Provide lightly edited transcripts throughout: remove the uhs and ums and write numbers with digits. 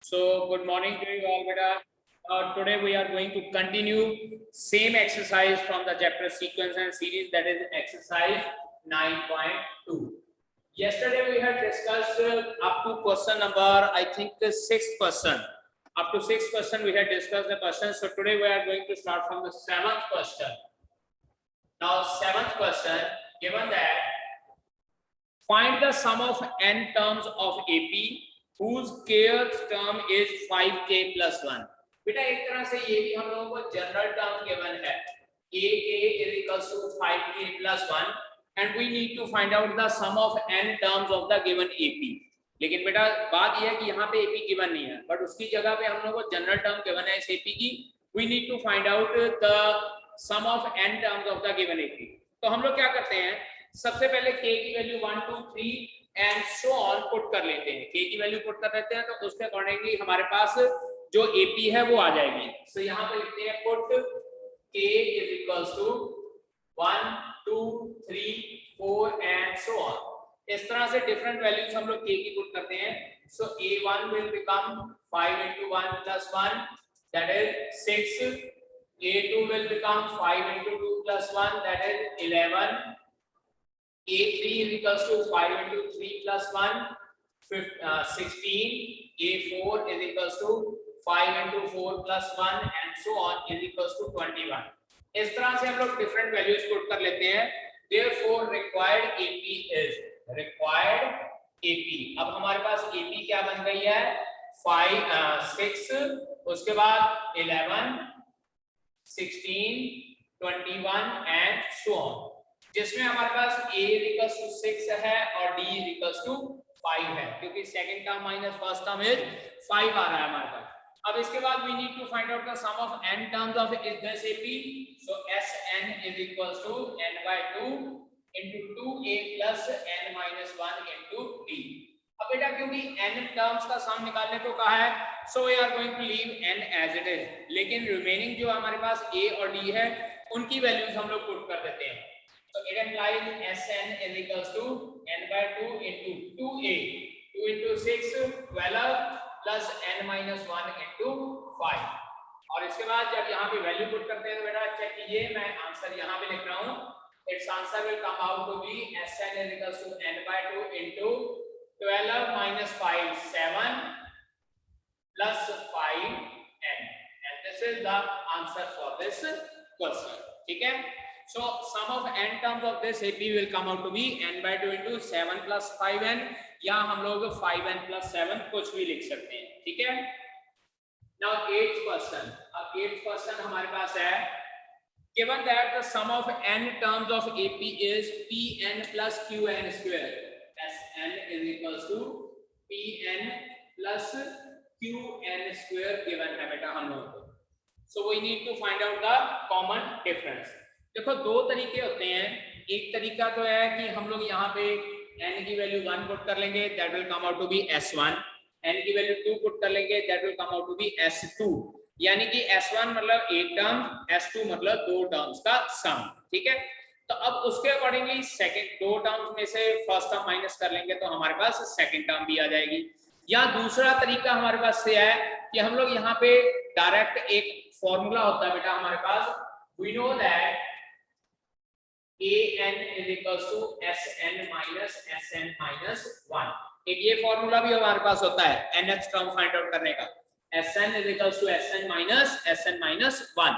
So good morning to you all, beta. Today we are going to continue same exercise from the chapter sequence and series, that is exercise 9.2. Yesterday we had discussed up to question number, I think, sixth question. Up to sixth question we had discussed the question. So today we are going to start from the seventh question. Now seventh question, given that find the sum of n terms of AP whose kth term is 5k plus 1. बेटा एक तरह से ये भी हम लोगों को general term given है, ak is equals to 5k plus 1 and we need to find out the sum of n terms of the given AP. लेकिन बेटा बात यह है कि यहाँ पे AP गिवन नहीं है, बट उसकी जगह पे हम लोगों को जनरल टर्म गिवन है इस AP की. We need to find out the sum of n terms of the given AP. तो हम लोग क्या करते हैं, सबसे पहले k की value 1 2 3 and so on put कर लेते हैं. k की वैल्यू पुट कर लेते हैं तो उसके अकॉर्डिंगली हमारे पास जो AP है वो आ जाएगी. सो यहाँ पे लिखते हैं put k is equals to 1 2 3 4 and so on. इस तरह से डिफरेंट वैल्यूज हम लोग k की पुट करते हैं. सो a1 will become 5 into 1 plus 1, that is 6. a2 will become 5 into 2 plus 1, that is 11. a3 is equals to 5 into 3 plus 1, 16. a4 is equals to 5 into 4 plus 1 and so on is equals to 21. इस तरह से हम लोग different values put कर लेते हैं. therefore required AP is required AP. अब हमारे पास AP क्या बन गई है, 6, उसके बाद 11 16 21 एंड सो ऑन, जिसमें हमारे पास a इक्वल्स टू 6 है और d इक्वल्स टू 5 है, क्योंकि second term minus first term is 5 आ रहा है हमारे पास. अब इसके बाद we need to find out the sum of n terms of this AP. So Sn is equals to n/2 into 2a plus n minus 1 into d. अब बेटा क्योंकि n टर्म्स का सम निकालने को कहा है, so we are going to leave n as it is, लेकिन remaining जो हमारे पास a और d है उनकी वैल्यूज हम लोग पुट कर देते हैं. So it implies Sn is equals to n/2 into 2a, 2 into 6 12 plus n minus 1 into 5. और इसके बाद जब यहाँ पे वैल्यू पुट करते हैं तो बेटा चेक कीजिए, मैं आंसर यहाँ पे लिख रहा हूँ. Its answer will come out to be Sn is equals to n/2 into 12 minus 5 7 plus 5n, and this is the answer for this question. ठीक है. So sum of n terms of this AP will come out to be n/2 into 7 plus 5n, या हम लोग 5n plus 7 कुछ भी लिख सकते हैं. ठीक है. Now 8th question. अब 8th question हमारे पास है, given that the sum of n terms of AP is pn plus qn square. Sn is equals to pn plus qn square given है बेटा हम लोगों को. So we need to find out the common difference. देखो दो तरीके होते हैं. एक तरीका तो है कि हम लोग यहाँ पे n की वैल्यू 1 पुट कर लेंगे, that will come out to be S1. n की वैल्यू 2 पुट कर लेंगे, that will come out to be S2. यानी कि S1 मतलब एक टर्म, S2 मतलब दो टर्म्स का सम. ठीक है. तो अब उसके अकॉर्डिंगली सेकंड दो टर्म्स में से फर्स्ट टर्म माइनस कर लेंगे तो हमारे पास सेकंड टर्म भी आ जाएगी. या दूसरा तरीका हमारे पास से है कि हम लोग यहाँ पे डायरेक्ट एक फॉर्मूला होता है बेटा हमारे पास. We know that an is equals to Sn minus Sn minus 1. एक ये फॉर्मूला भी हमारे पास होता है nth टर्म फाइंड आउट करने का. Sn is equals to Sn minus 1.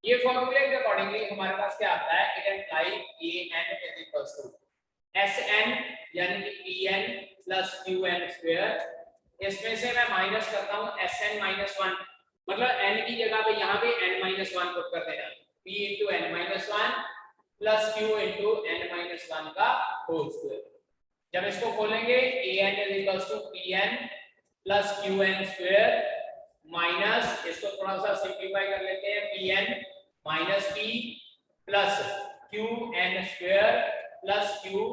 ये फॉर्मूले के अकॉर्डिंगली हमारे पास क्या आता है, it implies an is equals to Sn यानी कि pn plus qn square. इसमें से मैं माइनस करता हूँ Sn minus 1, मतलब n की जगह पे यहाँ पे n minus 1 पुट कर देना. p into n minus 1 plus q into n minus 1 का होल स्क्वायर. जब इसको खोलेंगे an is equals to pn plus qn square minus, इसको थोड़ा सा सिंपलीफाई कर लेते हैं, pn minus p plus qn square plus q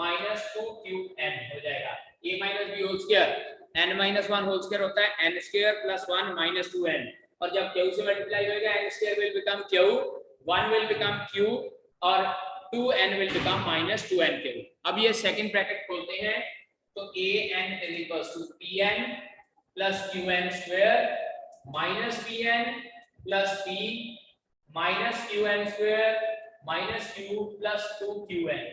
minus 2qn हो जाएगा. a minus b whole square, n minus 1 whole square होता है n square plus 1 minus 2n, और जब q से मल्टीप्लाई होगा n square will become q, 1 will become q और 2n will become minus 2n cube. अब ये सेकंड ब्रैकेट खोलते हैं तो an is equals to pn plus qn square minus pn plus p minus qn square minus q plus 2qn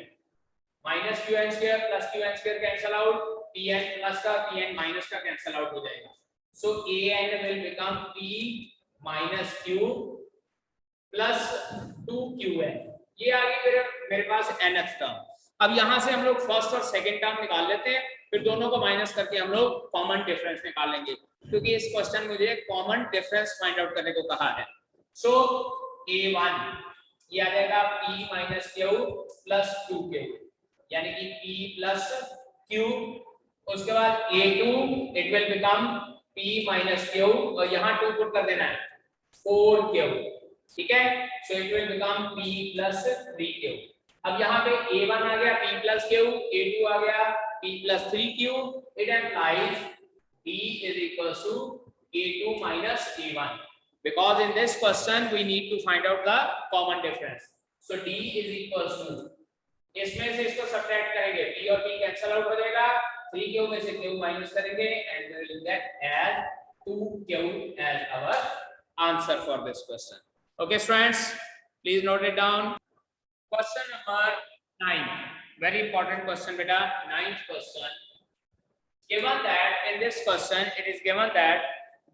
minus qn square plus qn square cancel out, pn plus का pn minus का cancel out हो जाएगा. So an will become p minus q plus 2qn. ये आ गई मेरे पास nth term. अब यहां से हम लोग फर्स्ट और सेकंड टर्म निकाल लेते हैं, फिर दोनों को माइनस करके हम लोग कॉमन डिफरेंस निकाल लेंगे, क्योंकि इस क्वेश्चन मुझे कॉमन डिफरेंस फाइंड आउट करने को कहा है. सो a1 ये आ जाएगा p minus q plus 2q, यानी कि p plus q. उसके बाद a2 it will become p minus q और यहाँ 2 पुट कर देना है 4q. ठीक है. So it will become p plus 3q. अब यहाँ पे a1 आ गया p plus q, a2 आ गया p plus 3q. It implies d is equals to a2 minus a1, because in this question we need to find out the common difference. So d is equals to, इसमें से इसको subtract करेंगे, p और p cancel out हो जाएगा, 3q में से q minus करेंगे and we will get as 2q as our answer for this question. Okay students, please note it down. Question number 9, very important question beta, 9th question. Given that in this question it is given that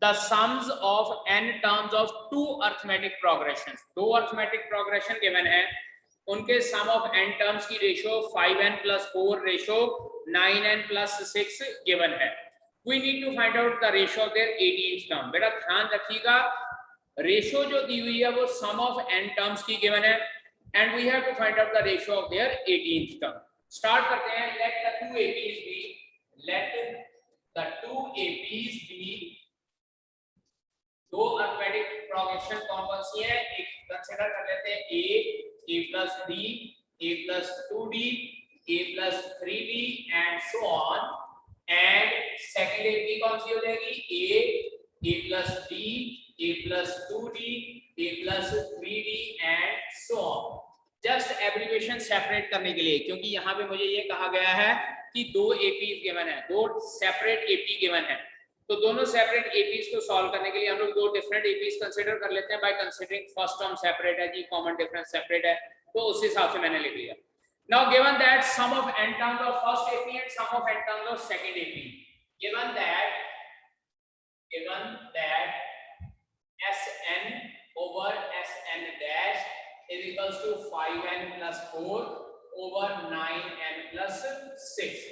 the sums of n terms of two arithmetic progressions, दो arithmetic progression given है, उनके sum of n terms की ratio 5n plus 4 ratio 9n plus 6 given है. We need to find out the ratio of their 18th term. बेटा ध्यान रखिएगा, ratio जो दी हुई है वो सम ऑफ n टर्म्स की गिवन है and we have to find out the ratio of their 18th term. Start करते हैं. Let the two APs be दो अरिथमेटिक प्रोग्रेशन कौन सी है, एक कंसीडर कर लेते हैं a plus d, a plus 2d, a plus 3d and so on. And second AP कौन सी हो जाएगी, a plus d, a plus 2d, a plus 3d and so on. Just abbreviation separate करने के लिए, क्योंकि यहाँ पे मुझे ये कहा गया है कि दो एपीज गिवन है, दो सेपरेट एपी गिवन है, तो दोनों सेपरेट एपीज को सॉल्व करने के लिए हम लोग दो डिफरेंट एपीज कंसीडर कर लेते हैं by considering first term separate है जी, कॉमन डिफरेंस सेपरेट है, तो उस हिसाब से मैंने लिख लिया. Now given that sum of n terms of first AP and sum of n terms of second AP, given that Sn over Sn dash is equals to 5n plus 4 over 9n plus 6.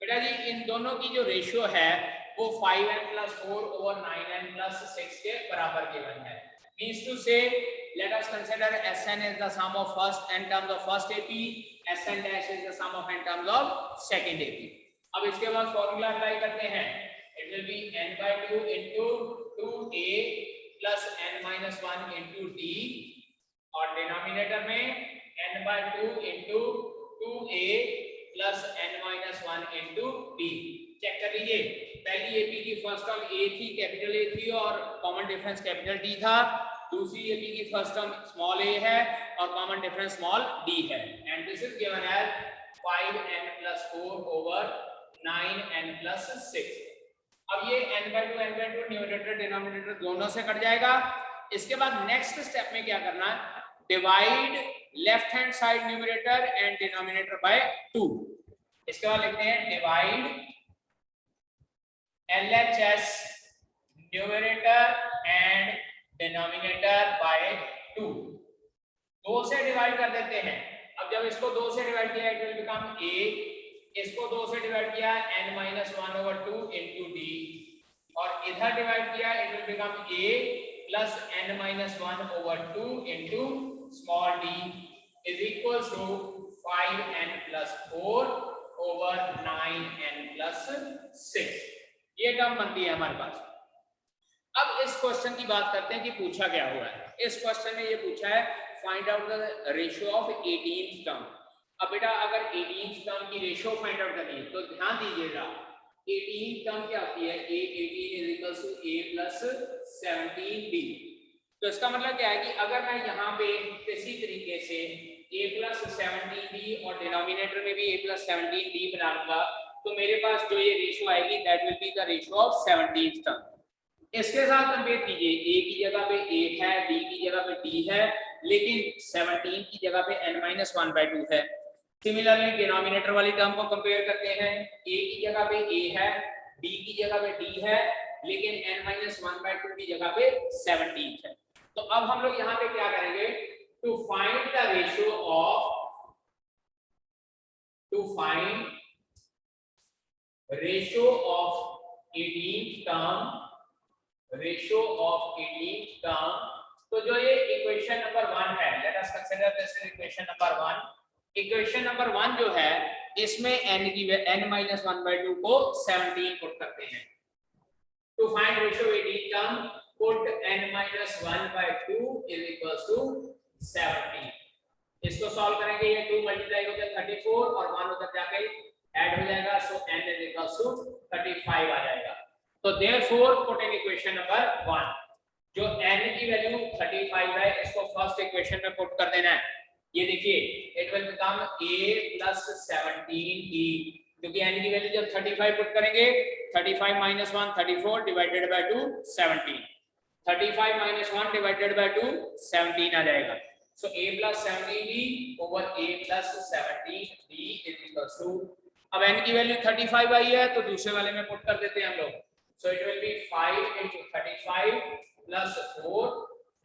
बेटा जी इन दोनों की जो ratio है वो 5n plus 4 over 9n plus 6 के बराबर given है. Means to say, let us consider Sn is the sum of first n terms of first AP, Sn dash is the sum of n terms of second AP. अब इसके बाद formula apply करते हैं. It will be n by 2 into 2a plus n minus 1 into d, और denominator में n by 2 into 2a plus n minus 1 into d. Check कर लीजिए, पहली एपी की फर्स्ट टर्म a थी, कैपिटल A थी और कॉमन डिफरेंस कैपिटल D था. दूसरी एपी की फर्स्ट टर्म स्मॉल a है और कॉमन डिफरेंस स्मॉल d है. And this is given as 5n plus 4 over 9n plus 6. अब ये n by 2 न्यूमरेटर डिनोमिनेटर दोनों से कट जाएगा. इसके बाद नेक्स्ट स्टेप में क्या करना है, divide left hand side numerator and denominator by 2. इसके बाद लिखते हैं divide LHS numerator and denominator by 2. 2 से डिवाइड कर देते हैं. अब जब इसको 2 से डिवाइड किया इट विल बिकम a, इसको 2 से डिवाइड किया n minus 1 over 2 into d, और इधर डिवाइड किया it will become a plus n minus 1 over 2 into small d is equals to 5n plus 4 over 9n plus 6. ये term बनती है हमारे पास. अब इस क्वेश्चन की बात करते हैं कि पूछा क्या हुआ है. इस क्वेश्चन में ये पूछा है find out the ratio of 18th term. अब बेटा अगर 18th टर्म की रेशियो फाइंड आउट करनी है तो ध्यान दीजिएगा, 18th टर्म क्या होती है, a18 is equals to a plus 17b. तो इसका मतलब क्या है कि अगर मैं यहाँ पे इसी तरीके से a plus 17b और डिनोमिनेटर में भी a plus 17b बना लूंगा तो मेरे पास जो ये रेशियो आएगी that will be the ratio of 17th term. इसके साथ कंपेयर कीजिए, a की जगह पे 8 है, b की जगह पे d है, लेकिन 17 की जगह पे n-1/2 है। सिमिलरली डिनोमिनेटर वाली टर्म को कंपेयर करते हैं, a की जगह पे a है, b की जगह पे d है, लेकिन n-1/2 की जगह पे 17 है। तो अब हम लोग यहाँ पे क्या करेंगे, to find the ratio of ratio of 18th term, तो जो ये इक्वेशन नंबर 1 है, let us consider this equation number 1। Equation number 1 जो है इसमें n-1/2 को 17 पुट करते हैं। To find ratio 18th term, put n-1/2 is equals to 17। इसको सॉल्व करेंगे, ये 2 मल्टीप्लाई हो गया 34 और 1 उधर जाके ऐड हो जाएगा, सो n is equals to 35 आ जाएगा। तो therefore put in equation number 1, जो n की वैल्यू 35 है इसको फर्स्ट इक्वेशन में पुट कर देना है। ये देखिए it will become a plus 17e, क्योंकि n की वैल्यू जब 35 पुट करेंगे 35 minus 1 34 divided by 2 17, 35 minus 1 divided by 2 17 आ जाएगा। So a plus 17b over a plus 17b is equals to, अब n की वैल्यू 35 आई है तो दूसरे वाले में पुट कर देते हैं हम लोग। So it will be 5 into 35 plus 4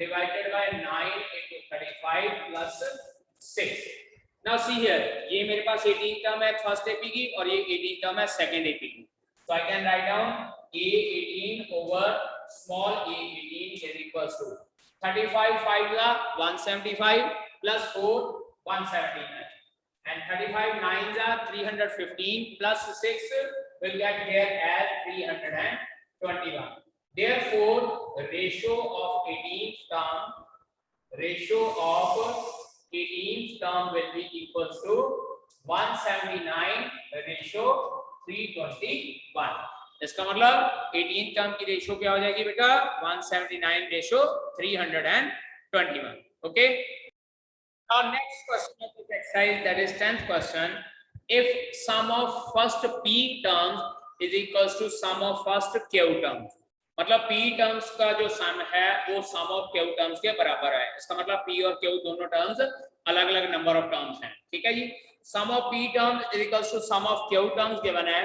divided by 9 into 35 plus 6। Now see here, ये मेरे पास 18 टर्म है फर्स्ट एपी की और ये 18 टर्म है सेकंड एपी की। So I can write down a18 over small a18 is equals to 35 5 का 175 plus 4 179 and 35 9 का 315 plus 6 will get here as 321। Therefore ratio of 18th term will be equals to 179 ratio 321। इसका मतलब 18 term की ratio क्या हो जाएगी बेटा, 179 ratio 321। Okay, now next question of this exercise, that is 10th question, if sum of first p terms is equals to sum of first q terms, मतलब p terms का जो सम है वो सम ऑफ q टर्म्स के बराबर है। इसका मतलब p और q दोनों टर्म्स अलग अलग नंबर ऑफ टर्म्स हैं, ठीक है जी। Sum of p terms is equals to sum of q terms given है,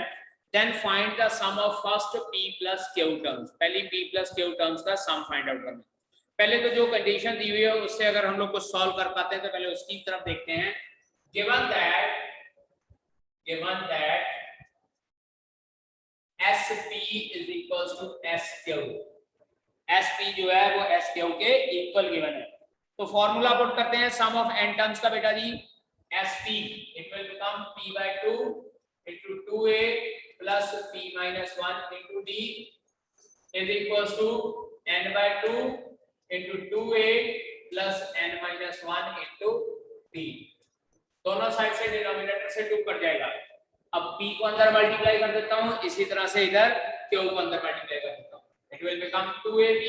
then find the sum of first p plus q terms। पहले p plus q terms का सम फाइंड आउट करना। पहले तो जो कंडीशन दी हुई है उससे अगर हम लोग कुछ सॉल्व कर पाते हैं तो पहले उसकी तरफ देखते हैं। given that sp is equals to sq, sp जो है वो sq के इक्वल गिवन है, तो फॉर्मूला पुट करते हैं सम ऑफ n टर्म्स का बेटा जी। sp it will become p by 2 into 2a plus p minus 1 into d is equals to n by 2 into 2a plus n minus 1 into d। दोनों side से denominator से 2 cut जाएगा। अब p को अंदर multiply कर देता हूं, इसी तरह से इधर q को अंदर मल्टीप्लाई कर देता हूं। It will become 2ab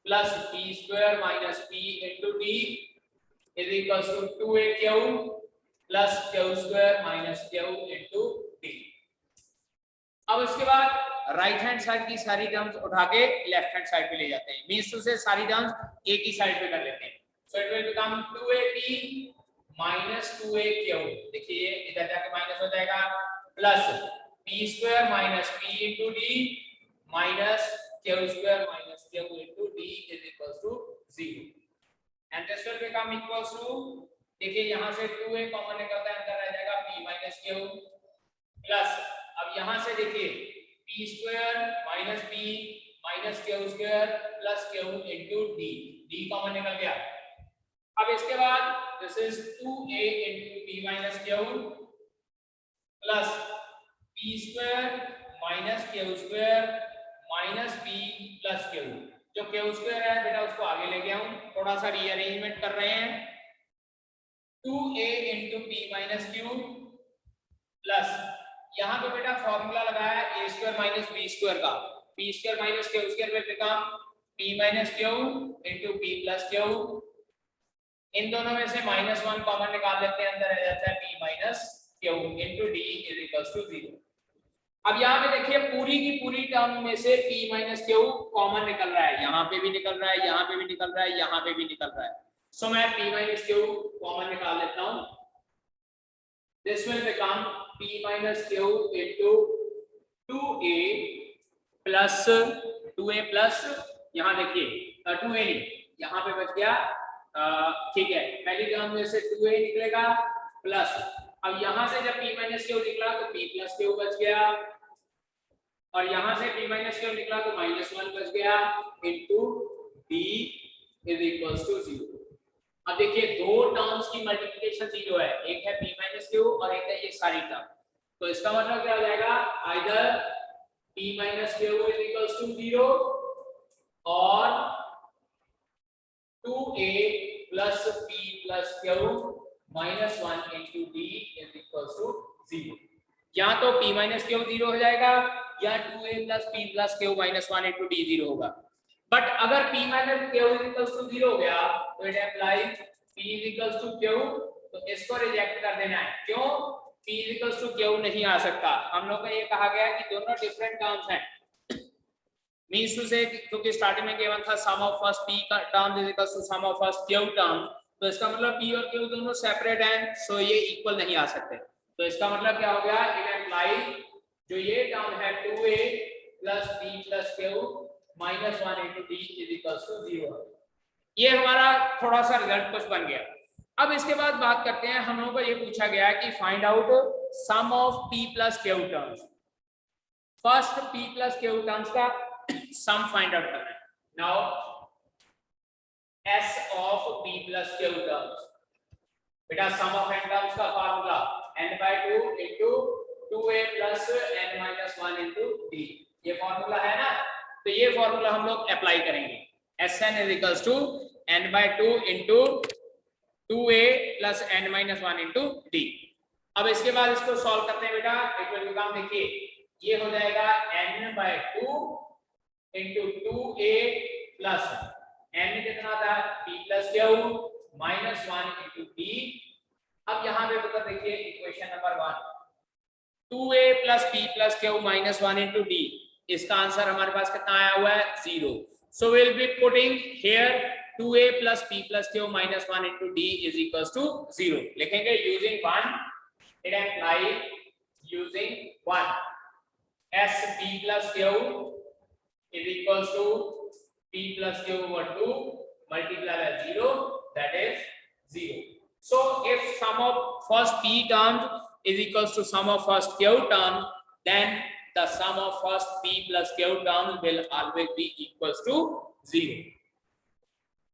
plus p square minus p into d is equals to 2aq plus q square minus q into d। अब इसके बाद राइट हैंड साइड की सारी टर्म्स उठा के लेफ्ट हैंड साइड पे ले जाते हैं, मींस टू से सारी टर्म्स एक ही साइड पे कर लेते हैं। So it will become 2ab minus 2aq, देखिए इधर जाके माइनस हो जाएगा, plus p square minus p into d minus q square minus q into d is equals to 0 and this will become equals to, देखिए यहां से 2a common निकलता है, अंदर रह जाएगा p minus q प्लस, अब यहां से देखिए p square minus p minus q square plus q into d, d common निकल गया। अब इसके बाद this is 2a into p minus q plus p square minus q square minus p plus q, जो q square है बेटा उसको आगे ले गया हूं, थोड़ा सा रीअरेंजमेंट कर रहे हैं। 2a into p minus q plus यहाँ पे बेटा फॉर्मूला लगाया a square minus b square का, p square minus q square will become p minus q into p plus q, इन दोनों में से -1 कॉमन निकाल लेते हैं, अंदर रह जाता है p minus q into d is equals to 0। अब यहाँ पे देखिए पूरी की पूरी टर्म में से p माइनस क्यू कॉमन निकल रहा है, यहाँ पे भी निकल रहा है, यहाँ पे भी निकल रहा है, यहाँ पे भी निकल रहा है। सो मैं p माइनस क्यू कॉमन निकाल लेता हूँ। This will become p minus Q into 2a plus 2a plus यहाँ देखिए 2a नहीं, यहाँ पे बच गया ठीक है, पहली टर्म में से 2a निकलेगा प्लस, अब यहाँ से जब p माइनस क्यू निकला तो p प्लस क्यू बच गया, और यहां से p माइनस क्यू निकला तो -1 बच गया into d is equals to 0। अब देखिए दो टर्म्स की मल्टीप्लिकेशन 0 है, एक है p माइनस क्यू और एक है ये सारी टर्म, तो इसका मतलब क्या हो जाएगा, either p minus q is equals to 0 और 2a plus p plus q -1 into d is equals to 0। या तो p माइनस क्यू 0 हो जाएगा या 2a plus p plus q -1 into d 0 होगा। बट अगर p minus q equals to 0 हो गया तो इट अप्लाइज p इक्वल्स टू q, तो इसको रिजेक्ट कर देना है। क्यों? p इक्वल्स टू q नहीं आ सकता, हम लोग को ये कहा गया कि दोनों डिफरेंट टर्म्स हैं, मींस टू से क्योंकि स्टार्टिंग में गिवन था सम ऑफ फर्स्ट p का term is equals to sum of first q term, तो इसका मतलब p और q दोनों सेपरेट हैं, सो ये इक्वल नहीं आ सकते। तो इसका मतलब क्या हो गया, इट अप्लाइज जो ये टर्म है 2a plus b plus q -1 into d is equals to 0। ये हमारा थोड़ा सा रिजल्ट कुछ बन गया। अब इसके बाद बात करते हैं, हम लोगों को ये पूछा गया है कि find out sum of p plus q terms. First p plus q terms का सम फाइंड आउट करना है। Now s of p plus q terms, बेटा सम ऑफ n टर्म्स का formula n/2 into 2a plus n-1 into d, ये फार्मूला है ना, तो ये फार्मूला हम लोग अप्लाई करेंगे। Sn is equals to n/2 into 2a plus n-1 into d। अब इसके बाद इसको सॉल्व करते हैं बेटा, इट विल बिकम, देखिए ये हो जाएगा n/2 into 2a plus n कितना था p plus q -1 into d। अब यहाँ पे बता देखिए equation number 1 2a plus p plus q -1 into d, इसका आंसर हमारे पास कितना आया हुआ है 0। So will be putting here 2a plus p plus q -1 into d is equals to 0, लिखेंगे using 1, it implies using 1 s p plus q is equals to p plus q over 2 multiplied by 0, that is 0. So if sum of first p terms is equals to sum of first q term, then the sum of first p plus q terms will always be equals to 0.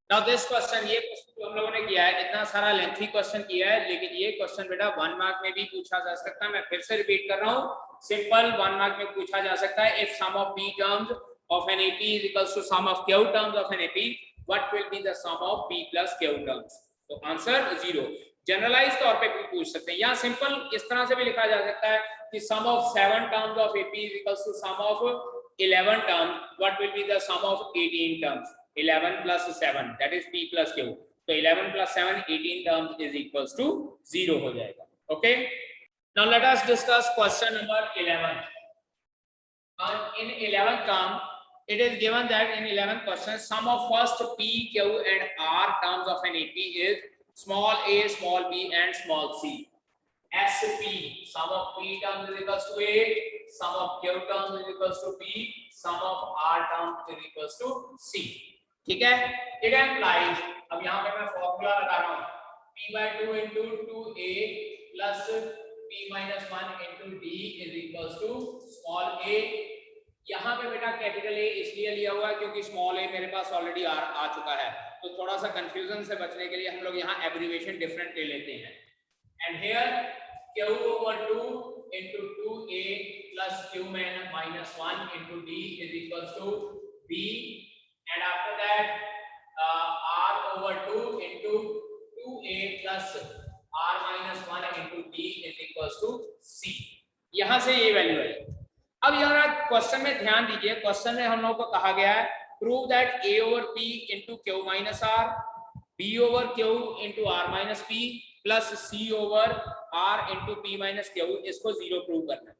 Now this question, ये question जो हम लोगों ने किया है, इतना सारा lengthy question किया है, लेकिन ये क्वेश्चन बेटा 1 मार्क में भी पूछा जा सकता है। मैं फिर से रिपीट कर रहा हूँ, सिंपल 1 मार्क में पूछा जा सकता है। If sum of p terms of an AP is equals to sum of q terms of an AP, what will be the sum of p plus q terms? तो answer 0। Generalise तौर पे भी पूछ सकते हैं, या सिंपल इस तरह से भी लिखा जा सकता है कि sum of 7 terms of AP is equals to sum of 11 terms, what will be the sum of 18 terms? 11 plus 7, that is p plus q, so 11 plus 7 18 terms is equals to 0 हो जाएगा। Okay, now let us discuss question number 11. In 11th term, it is given that in 11th question sum of first p, q and r terms of an AP is small a, small b and small c. SP, sum of p terms is equals to a, sum of q terms is equals to b, sum of r terms is equals to c. ठीक है, it implies, अब यहाँ पे मैं formula लगा रहा हूँ, p/2 into 2a plus p-1 into d is equals to small a। यहाँ पे बेटा कैपिटल A इसलिए लिया हुआ है क्योंकि स्मॉल a मेरे पास ऑलरेडी आ चुका है, तो थोड़ा सा कंफ्यूजन से बचने के लिए हम लोग यहाँ एब्रिविएशन डिफरेंट ले लेते हैं। And here q over 2 into 2a plus q-1 into d is equals to b, and after that r over 2 into 2a plus r-1 into d is equals to c। यहाँ से ये value है। अब यहाँ question में ध्यान दीजिए, question में हम लोग को कहा गया है prove that a over p into q minus r, b over q into r minus p plus c over r into p minus q, इसको 0 प्रूव करना है।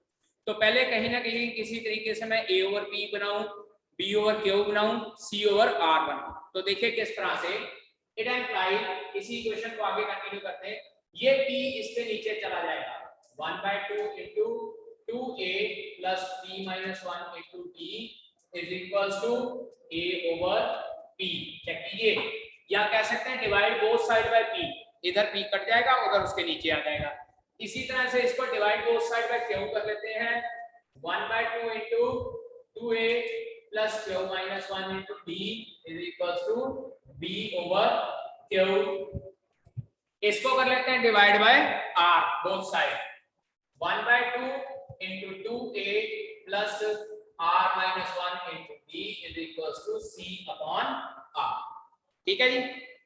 तो पहले कहीं ना कहीं किसी तरीके से मैं a ओवर p बनाऊं, b ओवर q बनाऊं, c ओवर r बनाऊं। तो देखिए किस तरह से इट एम्प्लाइज, इसी इक्वेशन को आगे कंटिन्यू करते हैं। ये p इसके नीचे चला जाएगा 1/2 into 2a plus p minus 1 into d is equals to a over p। Check कीजिए, या कह सकते हैं divide both side by p, इधर p कट जाएगा, उधर उसके नीचे आ जाएगा। इसी तरह से इसको divide both side bye q कर लेते हैं 1/2 into 2a plus q minus 1 into d is equals to b over q। इसको कर लेते हैं divide by r both side 1/2 into 2a plus r minus 1 into d is equals to c upon r। ठीक है जी,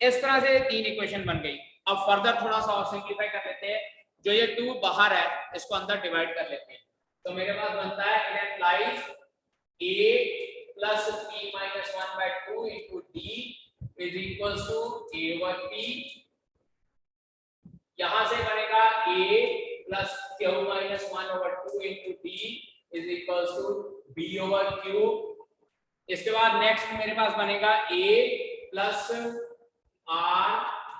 इस तरह से तीन इक्वेशन बन गई। अब फर्दर थोड़ा सा और सिंपलीफाई कर लेते हैं, जो ये 2 बाहर है इसको अंदर डिवाइड कर लेते हैं। तो मेरे पास बनता है it implies a plus p minus 1/2 into d is equals to a over p। यहां से बनेगा a plus q minus 1 over 2 into d is equals to b over q। इसके बाद नेक्स्ट मेरे पास बनेगा a plus r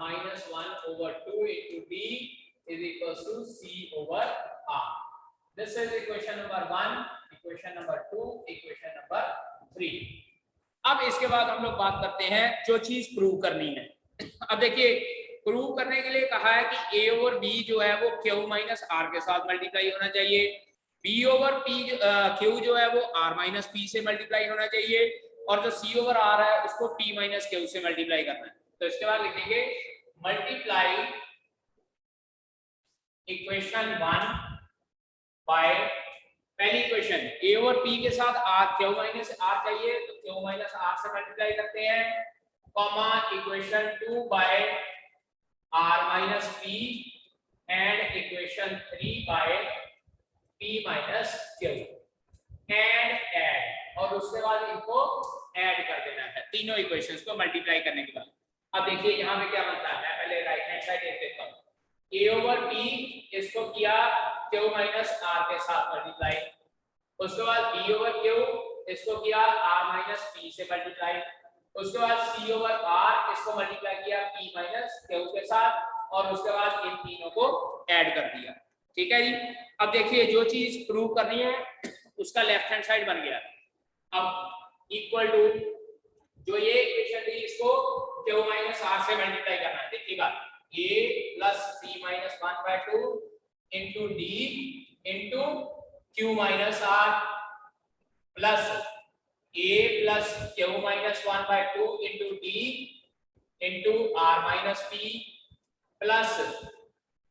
minus 1 over 2 into d is equals to c over r। This is equation number 1, equation number 2, equation number 3। अब इसके बाद हम लोग बात करते हैं जो चीज प्रूव करनी है। अब देखिए, प्रूव करने के लिए कहा है कि a ओवर b जो है वो q माइनस r के साथ मल्टीप्लाई होना चाहिए, b ओवर p q जो है वो r माइनस p से मल्टीप्लाई होना चाहिए, और जो c ओवर r है उसको p माइनस q से मल्टीप्लाई करना है। तो इसके बाद लिखेंगे मल्टीप्लाई इक्वेशन 1 बाय पहली इक्वेशन a ओवर p के साथ r q माइनस r चाहिए, तो q माइनस r से मल्टीप्लाई करते हैं, comma equation 2 by r minus p and equation 3 by p minus q and add, और उसके बाद इनको ऐड कर देना है तीनों इक्वेशंस को मल्टीप्लाई करने के बाद। अब देखिए यहाँ पे क्या बनता है, मैं पहले राइट हैंड साइड देख लेता हूँ। a ओवर p इसको किया q माइनस r के साथ मल्टीप्लाई, उसके बाद b ओवर q इसको किया r माइनस p से मल्टीप्लाई, उसके बाद c ओवर r इसको मल्टीप्लाई किया p माइनस q के साथ, और उसके बाद इन तीनों को ऐड कर दिया। ठीक है जी। अब देखिए जो चीज प्रूव करनी है उसका लेफ्ट हैंड साइड बन गया। अब इक्वल टू जो ये इक्वेशन थी इसको q माइनस r से मल्टीप्लाई करना है। देखिएगा a plus c minus 1/2 into d into q minus r plus a plus q minus 1/2 into d into r minus p plus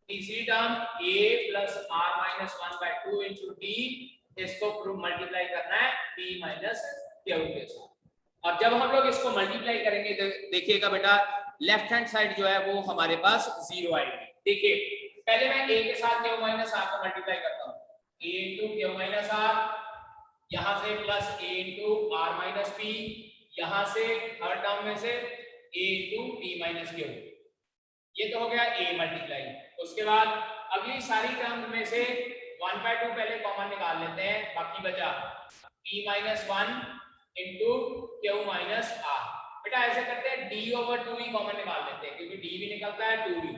तीसरी term a plus r minus 1/2 into d, इसको multiply करना है p minus q के साथ। और जब हम लोग इसको मल्टीप्लाई करेंगे तो देखिएगा बेटा लेफ्ट हैंड साइड जो है वो हमारे पास 0 आएगी। देखिए पहले मैं a के साथ q माइनस r को मल्टीप्लाई करता हूँ, a into q minus r, यहाँ से plus a into r minus p, यहाँ से हर टर्म में से a into p minus q, ये तो हो गया a मल्टीप्लाई। उसके बाद अगली सारी टर्म में से 1/2 पहले कॉमन निकाल लेते हैं, बाकी बचा p minus 1 into q minus r। बेटा ऐसे करते हैं d ओवर 2 ही कॉमन निकाल लेते हैं, क्योंकि d भी निकलता है 2 भी।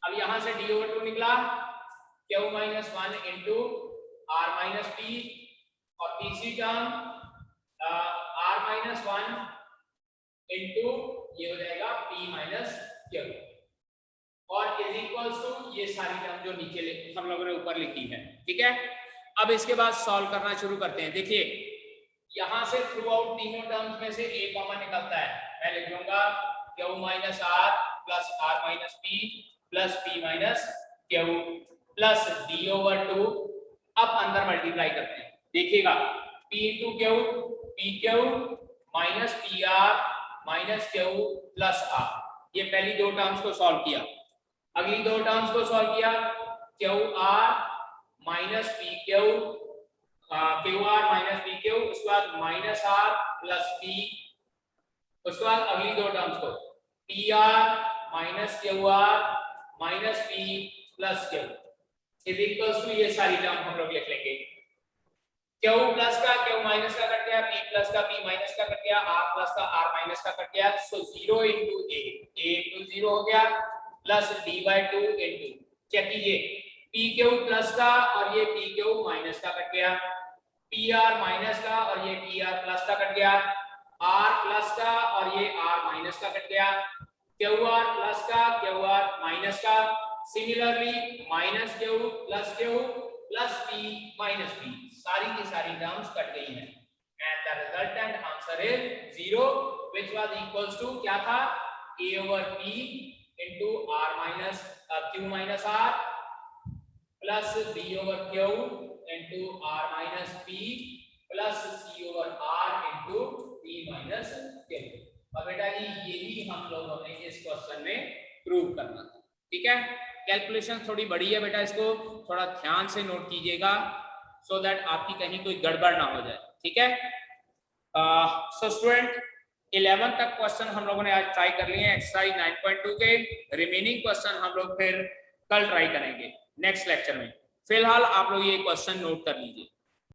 अब यहाँ से d ओवर 2 निकला, q minus 1 into r minus p, और तीसरी टर्म r माइनस 1 इंटू ये हो जाएगा p माइनस q, और इज इक्वल्स टू ये सारी टर्म जो नीचे हम लोगों ने ऊपर लिखी है। ठीक है, अब इसके बाद सॉल्व करना शुरू करते हैं। देखिए यहां से थ्रू आउट तीनों टर्म्स में से a कॉमन निकलता है, मैं लिख लूंगा q minus r plus r minus p plus p minus q plus d over 2। अब अंदर मल्टीप्लाई करते हैं, देखिएगा p into q pq minus pr minus q plus r, ये पहली दो टर्म्स को सॉल्व किया। अगली दो टर्म्स को सॉल्व किया, QR minus PQ, QR minus PQ, उसके बाद माइनस R प्लस P, उसके बाद अगली दो टर्म्स को PR minus QR minus P plus Q is equals to ये सारी टर्म हम लोग लिख लेंगे। क्यू प्लस का क्यू माइनस का कट गया, पी प्लस का पी माइनस का कट गया, आर प्लस का आर माइनस का कट गया। सो 0 इंटू ए इंटू 0 हो गया plus d by 2 into, check कीजिए, पी क्यू प्लस का और ये पी क्यू माइनस का कट गया, पी आर माइनस का और ये पी आर प्लस का कट गया, आर प्लस का और ये आर माइनस का कट गया, क्यू आर प्लस का क्यू आर माइनस का, similarly minus q plus p minus p, सारी की सारी टर्म्स कट गई हैं and the resultant answer is 0 which was equals to क्या था, a over p into r minus q minus r plus b over q into r minus p plus c over r into p minus q। अब बेटा जी यही हम लोगों ने इस question में प्रूव करना था, ठीक है। कैलकुलेशन थोड़ी बड़ी है बेटा, इसको थोड़ा ध्यान से नोट कीजिएगा सो दैट आपकी कहीं कोई गड़बड़ ना हो जाए, ठीक है। सो स्टूडेंट 11 तक क्वेश्चन हम लोगों ने आज ट्राई कर लिए हैं एक्सरसाइज 9.2 के। रिमेनिंग क्वेश्चन हम लोग फिर कल ट्राई करेंगे नेक्स्ट लेक्चर में। फिलहाल आप लोग ये क्वेश्चन नोट कर लीजिए।